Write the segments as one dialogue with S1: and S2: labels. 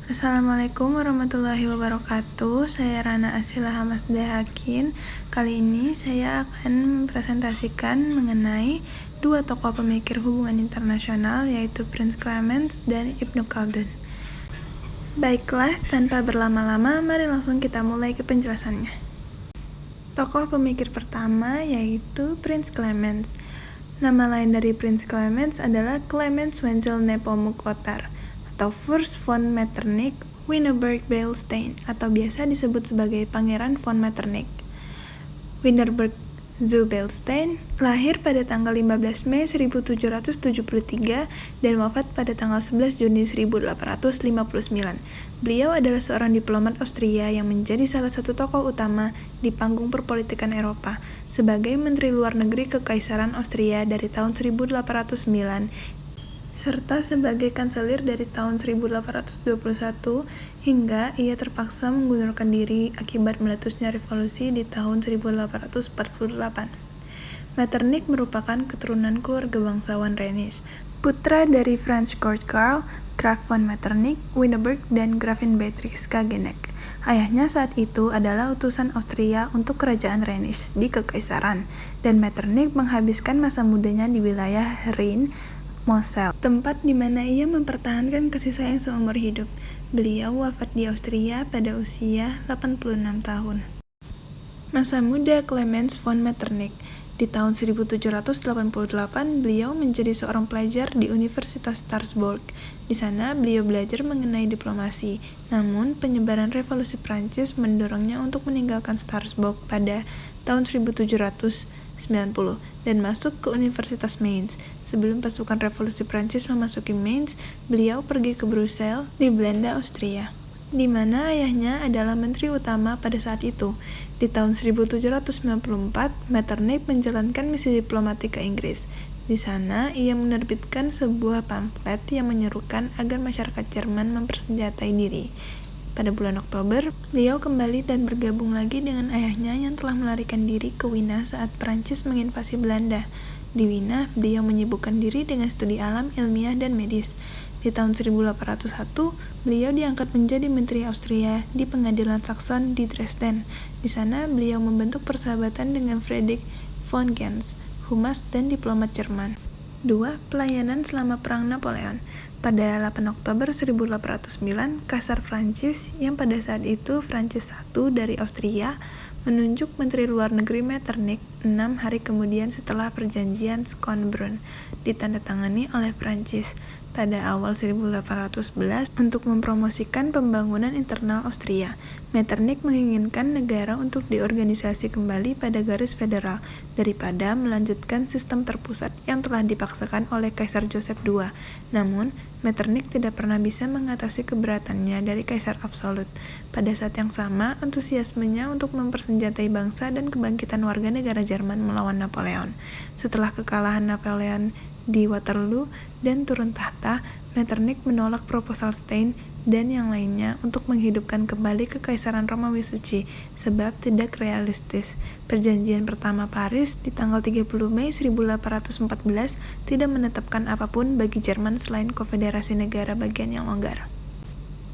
S1: Assalamualaikum warahmatullahi wabarakatuh. Saya Rana Asila Hamasdahakin. Kali ini saya akan mempresentasikan mengenai dua tokoh pemikir hubungan internasional, yaitu Prince Clements dan Ibnu Khaldun. Baiklah, tanpa berlama-lama, mari langsung kita mulai ke penjelasannya. Tokoh pemikir pertama yaitu Prince Clements. Nama lain dari Prince Clements adalah Clemens Wenzel Nepomuk Lothar atau Fürst von Metternich-Wienerberg-Beilstein atau biasa disebut sebagai Pangeran von Metternich. Wienerberg zu Beilstein lahir pada tanggal 15 Mei 1773 dan wafat pada tanggal 11 Juni 1859. Beliau adalah seorang diplomat Austria yang menjadi salah satu tokoh utama di panggung perpolitikan Eropa sebagai Menteri Luar Negeri Kekaisaran Austria dari tahun 1809 serta sebagai kanselir dari tahun 1821 hingga ia terpaksa mengundurkan diri akibat meletusnya revolusi di tahun 1848. Metternich merupakan keturunan keluarga bangsawan Rhenish, putra dari Franz Kurt Karl, Graf von Metternich, Wienerberg, dan Gravin Beatrix Kageneck. Ayahnya saat itu adalah utusan Austria untuk kerajaan Rhenish di Kekaisaran, dan Metternich menghabiskan masa mudanya di wilayah Rhine, Mosel, tempat di mana ia mempertahankan kasih sayang seumur hidup. Beliau wafat di Austria pada usia 86 tahun. Masa muda Clemens von Metternich. Di tahun 1788, beliau menjadi seorang pelajar di Universitas Strasbourg. Di sana, beliau belajar mengenai diplomasi. Namun, penyebaran revolusi Prancis mendorongnya untuk meninggalkan Strasbourg pada tahun 1790 dan masuk ke Universitas Mainz. Sebelum pasukan revolusi Prancis memasuki Mainz, beliau pergi ke Brussels di Belanda, Austria, di mana ayahnya adalah menteri utama pada saat itu. Di tahun 1794, Metternich menjalankan misi diplomatik ke Inggris. Di sana, ia menerbitkan sebuah pamflet yang menyerukan agar masyarakat Jerman mempersenjatai diri. Pada bulan Oktober, beliau kembali dan bergabung lagi dengan ayahnya yang telah melarikan diri ke Wina saat Prancis menginvasi Belanda. Di Wina, beliau menyibukkan diri dengan studi alam, ilmiah, dan medis. Di tahun 1801, beliau diangkat menjadi Menteri Austria di Pengadilan Saxon di Dresden. Di sana, beliau membentuk persahabatan dengan Friedrich von Gentz, humas dan diplomat Jerman. 2. Pelayanan selama Perang Napoleon. Pada 8 Oktober 1809, Kaisar Prancis yang pada saat itu Francis I dari Austria menunjuk Menteri Luar Negeri Metternich 6 hari kemudian setelah perjanjian Schönbrunn ditandatangani oleh Prancis pada awal 1811 untuk mempromosikan pembangunan internal Austria. Metternich menginginkan negara untuk diorganisasi kembali pada garis federal daripada melanjutkan sistem terpusat yang telah dipaksakan oleh Kaisar Joseph II. Namun, Metternich tidak pernah bisa mengatasi keberatannya dari Kaisar absolut. Pada saat yang sama, antusiasmenya untuk mempersenjatai bangsa dan kebangkitan warga negara Jerman melawan Napoleon. Setelah kekalahan Napoleon di Waterloo dan turun tahta, Metternich menolak proposal Stein dan yang lainnya untuk menghidupkan kembali Kekaisaran Romawi Suci sebab tidak realistis. Perjanjian pertama Paris di tanggal 30 Mei 1814 tidak menetapkan apapun bagi Jerman selain konfederasi negara bagian yang longgar.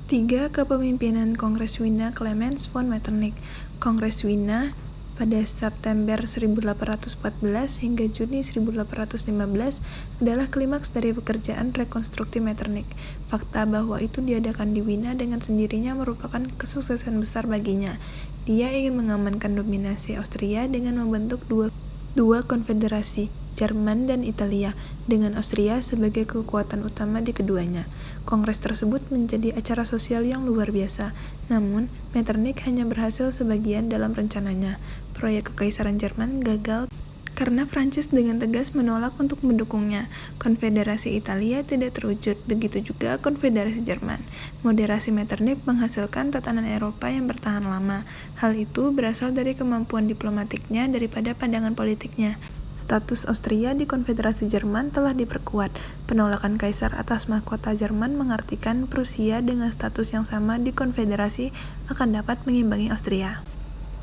S1: 3. Kepemimpinan Kongres Wina Clemens von Metternich. Kongres Wina pada September 1814 hingga Juni 1815 adalah klimaks dari pekerjaan rekonstruksi Metternich. Fakta bahwa itu diadakan di Wina dengan sendirinya merupakan kesuksesan besar baginya. Dia ingin mengamankan dominasi Austria dengan membentuk dua konfederasi, Jerman dan Italia, dengan Austria sebagai kekuatan utama di keduanya. Kongres tersebut menjadi acara sosial yang luar biasa, namun Metternich hanya berhasil sebagian dalam rencananya. Proyek Kekaisaran Jerman gagal karena Prancis dengan tegas menolak untuk mendukungnya. Konfederasi Italia tidak terwujud, begitu juga Konfederasi Jerman. Moderasi Metternich menghasilkan tatanan Eropa yang bertahan lama. Hal itu berasal dari kemampuan diplomatiknya daripada pandangan politiknya. Status Austria di Konfederasi Jerman telah diperkuat. Penolakan Kaisar atas mahkota Jerman mengartikan Prusia dengan status yang sama di Konfederasi akan dapat mengimbangi Austria.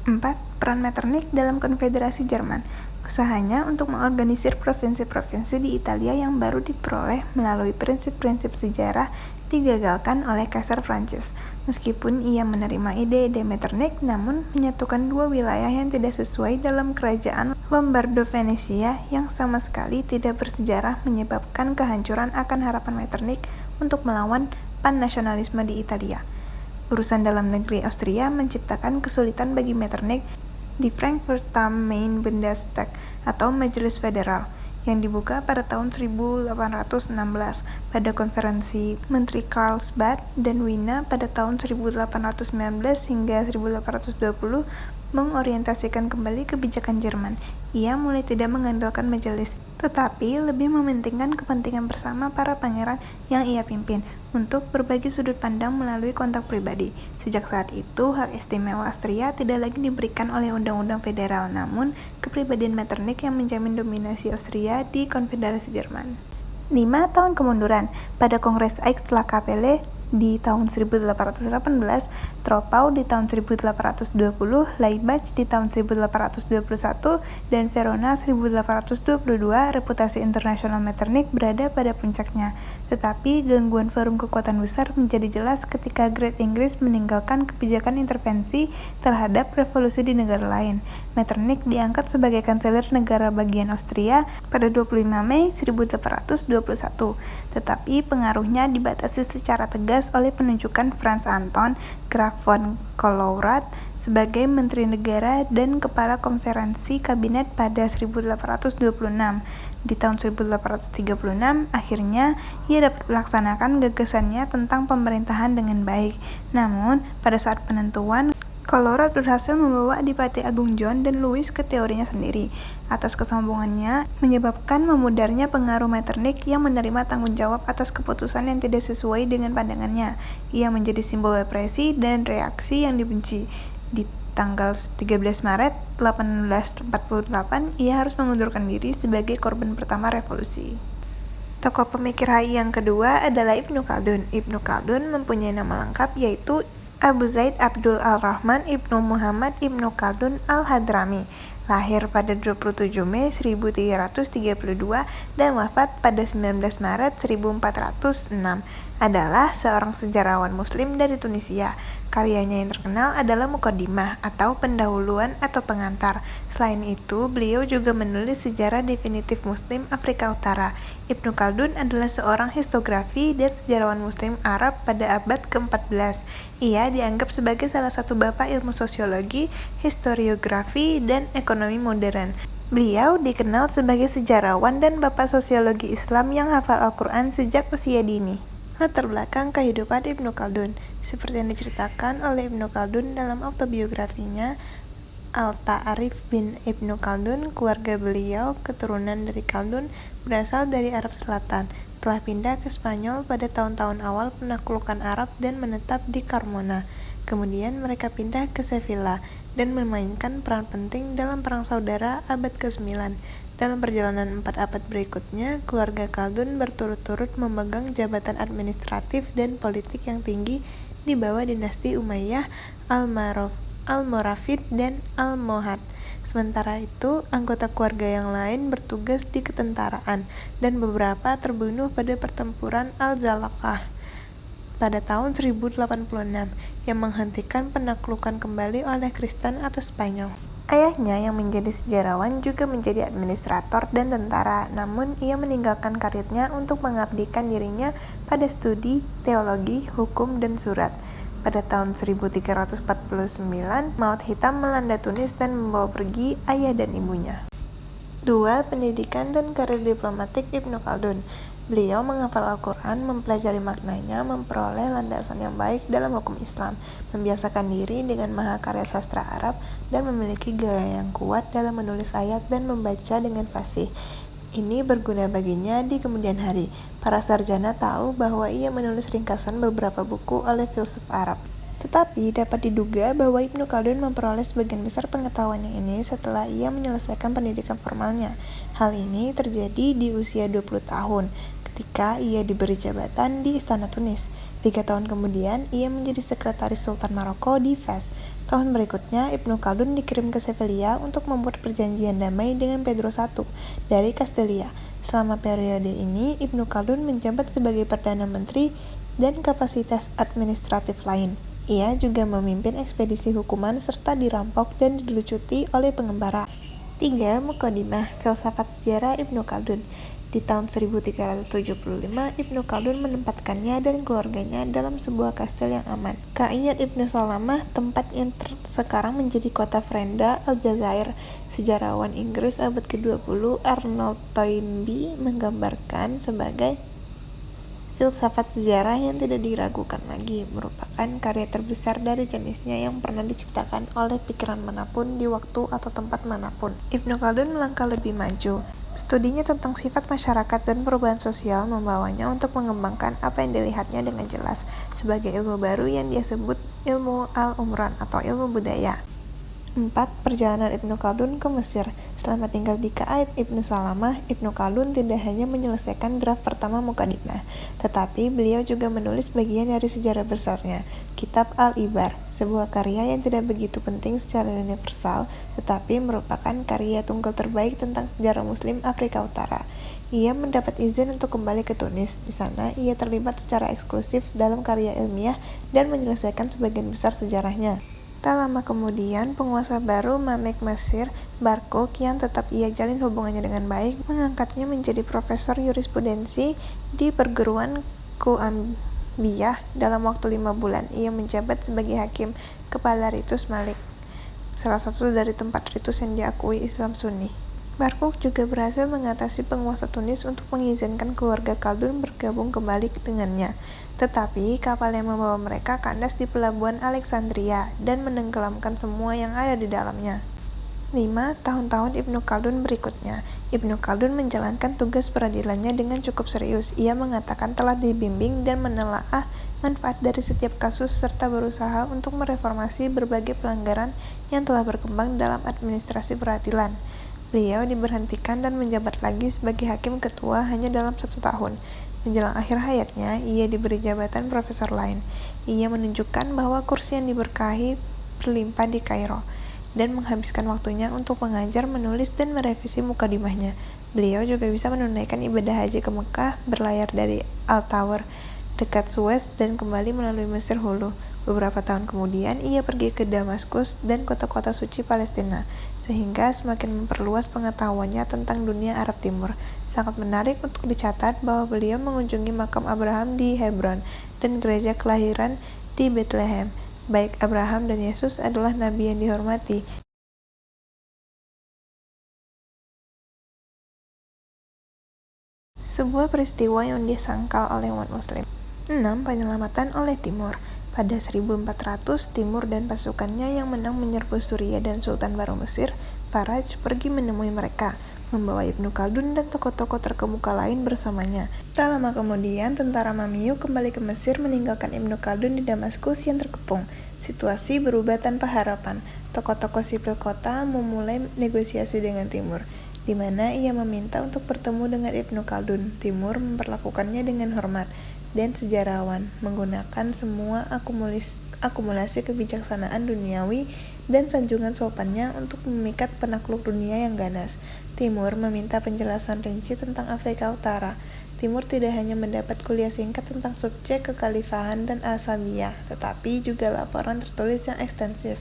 S1: 4. Peran Metternich dalam Konfederasi Jerman. Usahanya untuk mengorganisir provinsi-provinsi di Italia yang baru diperoleh melalui prinsip-prinsip sejarah digagalkan oleh Kaisar Prancis. Meskipun ia menerima ide-ide Metternich, namun menyatukan dua wilayah yang tidak sesuai dalam kerajaan Lombardo-Venesia yang sama sekali tidak bersejarah menyebabkan kehancuran akan harapan Metternich untuk melawan pan-nasionalisme di Italia. Urusan dalam negeri Austria menciptakan kesulitan bagi Metternich di Frankfurter Main Bundestag atau Majelis Federal yang dibuka pada tahun 1816 pada konferensi Menteri Karlsbad dan Wina pada tahun 1819 hingga 1820 mengorientasikan kembali kebijakan Jerman. Ia mulai tidak mengandalkan majelis, tetapi lebih mementingkan kepentingan bersama para pangeran yang ia pimpin untuk berbagi sudut pandang melalui kontak pribadi. Sejak saat itu, hak istimewa Austria tidak lagi diberikan oleh undang-undang federal, namun kepribadian Metternich yang menjamin dominasi Austria di Konfederasi Jerman. 5 tahun kemunduran. Pada Kongres Aix-la-Chapelle di tahun 1818, Troppau di tahun 1820, Laibach di tahun 1821, dan Verona 1822, reputasi internasional Metternich berada pada puncaknya. Tetapi gangguan forum kekuatan besar menjadi jelas ketika Great Inggris meninggalkan kebijakan intervensi terhadap revolusi di negara lain. Metternich diangkat sebagai kanselir negara bagian Austria pada 25 Mei 1821, tetapi pengaruhnya dibatasi secara tegas oleh penunjukan Franz Anton, Graf von Collourath sebagai Menteri Negara dan Kepala Konferensi Kabinet pada 1826. Di tahun 1836, akhirnya ia dapat melaksanakan gagasannya tentang pemerintahan dengan baik. Namun, pada saat penentuan, Collourath berhasil membawa Adipati Agung John dan Louis ke teorinya sendiri. Atas kesombongannya, menyebabkan memudarnya pengaruh Metternich yang menerima tanggung jawab atas keputusan yang tidak sesuai dengan pandangannya. Ia menjadi simbol represi dan reaksi yang dibenci. Di tanggal 13 Maret 1848, ia harus mengundurkan diri sebagai korban pertama revolusi. Tokoh pemikir HI yang kedua adalah Ibnu Khaldun. Ibnu Khaldun mempunyai nama lengkap yaitu Abu Zaid Abdul Al-Rahman Ibnu Muhammad Ibnu Khaldun Al-Hadrami. Lahir pada 27 Mei 1332 dan wafat pada 19 Maret 1406. Adalah seorang sejarawan muslim dari Tunisia. Karyanya yang terkenal adalah Muqaddimah atau pendahuluan atau pengantar. Selain itu, beliau juga menulis sejarah definitif Muslim Afrika Utara. Ibnu Khaldun adalah seorang historiografi dan sejarawan Muslim Arab pada abad ke-14. Ia dianggap sebagai salah satu bapak ilmu sosiologi, historiografi, dan ekonomi modern. Beliau dikenal sebagai sejarawan dan bapak sosiologi Islam yang hafal Al-Quran sejak usia dini. Latar belakang kehidupan Ibnu Khaldun. Seperti yang diceritakan oleh Ibnu Khaldun dalam autobiografinya, Al-Ta'arif bin Ibnu Khaldun, keluarga beliau, keturunan dari Khaldun, berasal dari Arab Selatan. Telah pindah ke Spanyol pada tahun-tahun awal penaklukan Arab dan menetap di Carmona. Kemudian mereka pindah ke Sevilla dan memainkan peran penting dalam Perang Saudara abad ke-9. Dalam perjalanan 4 abad berikutnya, keluarga Khaldun berturut-turut memegang jabatan administratif dan politik yang tinggi di bawah dinasti Umayyah, Al-Moravid, dan Al-Mohad. Sementara itu, anggota keluarga yang lain bertugas di ketentaraan, dan beberapa terbunuh pada pertempuran Al-Zalaqah pada tahun 1086 yang menghentikan penaklukan kembali oleh Kristen atau Spanyol. Ayahnya yang menjadi sejarawan juga menjadi administrator dan tentara, namun ia meninggalkan karirnya untuk mengabdikan dirinya pada studi, teologi, hukum, dan surat. Pada tahun 1349, maut hitam melanda Tunis dan membawa pergi ayah dan ibunya. 2. Pendidikan dan karir diplomatik Ibnu Khaldun. Beliau menghafal Al-Quran, mempelajari maknanya, memperoleh landasan yang baik dalam hukum Islam, membiasakan diri dengan mahakarya sastra Arab, dan memiliki gaya yang kuat dalam menulis ayat dan membaca dengan fasih. Ini berguna baginya di kemudian hari. Para sarjana tahu bahwa ia menulis ringkasan beberapa buku oleh filsuf Arab. Tetapi dapat diduga bahwa Ibnu Khaldun memperoleh sebagian besar pengetahuannya ini setelah ia menyelesaikan pendidikan formalnya. Hal ini terjadi di usia 20 tahun, ketika ia diberi jabatan di Istana Tunis. 3 tahun kemudian, ia menjadi sekretaris Sultan Maroko di Fez. Tahun berikutnya, Ibnu Khaldun dikirim ke Sevilla untuk membuat perjanjian damai dengan Pedro I dari Kastelia. Selama periode ini, Ibnu Khaldun menjabat sebagai Perdana Menteri dan kapasitas administratif lain. Ia juga memimpin ekspedisi hukuman serta dirampok dan dilucuti oleh pengembara. 3. Muqaddimah Filsafat Sejarah Ibnu Khaldun. Di tahun 1375, Ibnu Khaldun menempatkannya dan keluarganya dalam sebuah kastil yang aman. Ka'iyat Ibnu Salamah, tempat yang sekarang menjadi kota Frenda, Aljazair. Sejarawan Inggris abad ke-20 Arnold Toynbee menggambarkan sebagai filsafat sejarah yang tidak diragukan lagi, merupakan karya terbesar dari jenisnya yang pernah diciptakan oleh pikiran manapun di waktu atau tempat manapun. Ibnu Khaldun melangkah lebih maju. Studinya tentang sifat masyarakat dan perubahan sosial membawanya untuk mengembangkan apa yang dilihatnya dengan jelas sebagai ilmu baru yang dia sebut ilmu al-umran atau ilmu budaya. 4. Perjalanan Ibnu Khaldun ke Mesir. Selama tinggal di Ka'iyat Ibnu Salamah, Ibnu Khaldun tidak hanya menyelesaikan draft pertama Muqaddimah, tetapi beliau juga menulis bagian dari sejarah besarnya, Kitab Al-Ibar, sebuah karya yang tidak begitu penting secara universal, tetapi merupakan karya tunggal terbaik tentang sejarah Muslim Afrika Utara. Ia mendapat izin untuk kembali ke Tunis. Di sana, ia terlibat secara eksklusif dalam karya ilmiah dan menyelesaikan sebagian besar sejarahnya. Tak lama kemudian, penguasa baru Mamluk Mesir, Barquq, yang tetap ia jalin hubungannya dengan baik, mengangkatnya menjadi profesor jurisprudensi di perguruan Qa'biyah. Dalam waktu 5 bulan, ia menjabat sebagai hakim kepala Ritus Malik, salah satu dari tempat ritus yang diakui Islam Sunni. Barquq juga berhasil mengatasi penguasa Tunis untuk mengizinkan keluarga Khaldun bergabung kembali dengannya. Tetapi kapal yang membawa mereka kandas di pelabuhan Alexandria dan menenggelamkan semua yang ada di dalamnya. 5. Tahun-tahun Ibnu Khaldun berikutnya. Ibnu Khaldun menjalankan tugas peradilannya dengan cukup serius. Ia mengatakan telah dibimbing dan menelaah manfaat dari setiap kasus serta berusaha untuk mereformasi berbagai pelanggaran yang telah berkembang dalam administrasi peradilan. Beliau diberhentikan dan menjabat lagi sebagai hakim ketua hanya dalam 1 tahun. Menjelang akhir hayatnya, ia diberi jabatan profesor lain. Ia menunjukkan bahwa kursi yang diberkahi berlimpah di Kairo, dan menghabiskan waktunya untuk mengajar, menulis, dan merevisi Muqaddimahnya. Beliau juga bisa menunaikan ibadah haji ke Mekah, berlayar dari Al-Tawr dekat Suez, dan kembali melalui Mesir Hulu. Beberapa tahun kemudian, ia pergi ke Damaskus dan kota-kota suci Palestina, sehingga semakin memperluas pengetahuannya tentang dunia Arab Timur. Sangat menarik untuk dicatat bahwa beliau mengunjungi makam Abraham di Hebron dan gereja kelahiran di Bethlehem. Baik Abraham dan Yesus adalah nabi yang dihormati. Sebuah peristiwa yang disangkal oleh umat Muslim. 6. Penyelamatan oleh Timur. Pada 1400, Timur dan pasukannya yang menang menyerbu Suriah dan Sultan Baru Mesir, Faraj, pergi menemui mereka, membawa Ibnu Khaldun dan tokoh-tokoh terkemuka lain bersamanya. Tak lama kemudian, tentara Mamluk kembali ke Mesir meninggalkan Ibnu Khaldun di Damaskus yang terkepung. Situasi berubah tanpa harapan. Tokoh-tokoh sipil kota memulai negosiasi dengan Timur, di mana ia meminta untuk bertemu dengan Ibnu Khaldun. Timur memperlakukannya dengan hormat, dan sejarawan menggunakan semua akumulasi kebijaksanaan duniawi dan sanjungan sopannya untuk memikat penakluk dunia yang ganas. Timur meminta penjelasan rinci tentang Afrika Utara. Timur tidak hanya mendapat kuliah singkat tentang subjek kekhalifahan dan asabiyah, tetapi juga laporan tertulis yang ekstensif.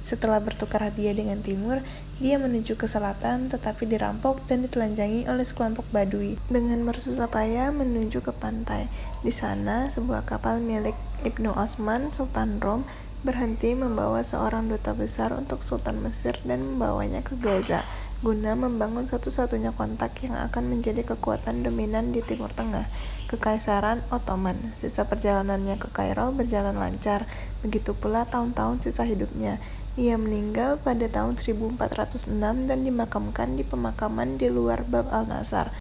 S1: Setelah bertukar hadiah dengan Timur, dia menuju ke selatan tetapi dirampok dan ditelanjangi oleh sekelompok Badui. Dengan bersusah payah menuju ke pantai. Di sana, sebuah kapal milik Ibnu Osman, Sultan Rom, berhenti membawa seorang duta besar untuk Sultan Mesir dan membawanya ke Gaza, guna membangun satu-satunya kontak yang akan menjadi kekuatan dominan di Timur Tengah, Kekaisaran Ottoman. Sisa perjalanannya ke Kairo berjalan lancar, begitu pula tahun-tahun sisa hidupnya. Ia meninggal pada tahun 1406 dan dimakamkan di pemakaman di luar Bab al-Nasar.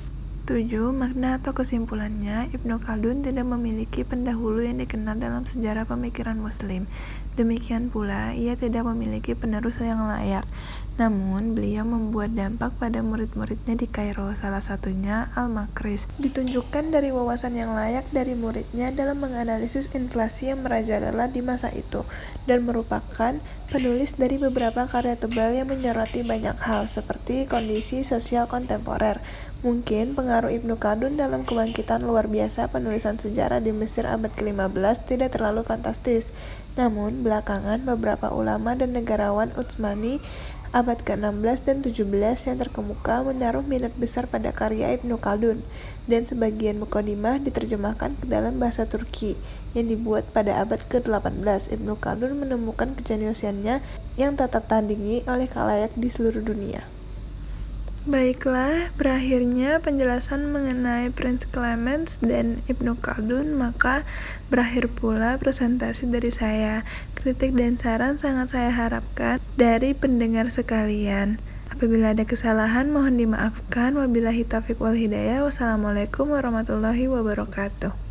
S1: 7. Makna atau kesimpulannya, Ibnu Khaldun tidak memiliki pendahulu yang dikenal dalam sejarah pemikiran Muslim. Demikian pula, ia tidak memiliki penerus yang layak. Namun, beliau membuat dampak pada murid-muridnya di Kairo, salah satunya Al-Makris. Ditunjukkan dari wawasan yang layak dari muridnya dalam menganalisis inflasi yang merajalela di masa itu, dan merupakan penulis dari beberapa karya tebal yang menyoroti banyak hal, seperti kondisi sosial kontemporer. Mungkin pengaruh pengaruh Ibnu Khaldun dalam kebangkitan luar biasa penulisan sejarah di Mesir abad ke-15 tidak terlalu fantastis. Namun, belakangan beberapa ulama dan negarawan Utsmani abad ke-16 dan 17 yang terkemuka menaruh minat besar pada karya Ibnu Khaldun, dan sebagian mukadimah diterjemahkan ke dalam bahasa Turki yang dibuat pada abad ke-18. Ibnu Khaldun menemukan kejeniusannya yang tak tertandingi oleh khalayak di seluruh dunia. Baiklah, berakhirnya penjelasan mengenai Prince Clemens dan Ibnu Khaldun, maka berakhir pula presentasi dari saya. Kritik dan saran sangat saya harapkan dari pendengar sekalian. Apabila ada kesalahan, mohon dimaafkan. Wabillahi taufiq wal hidayah. Wassalamualaikum warahmatullahi wabarakatuh.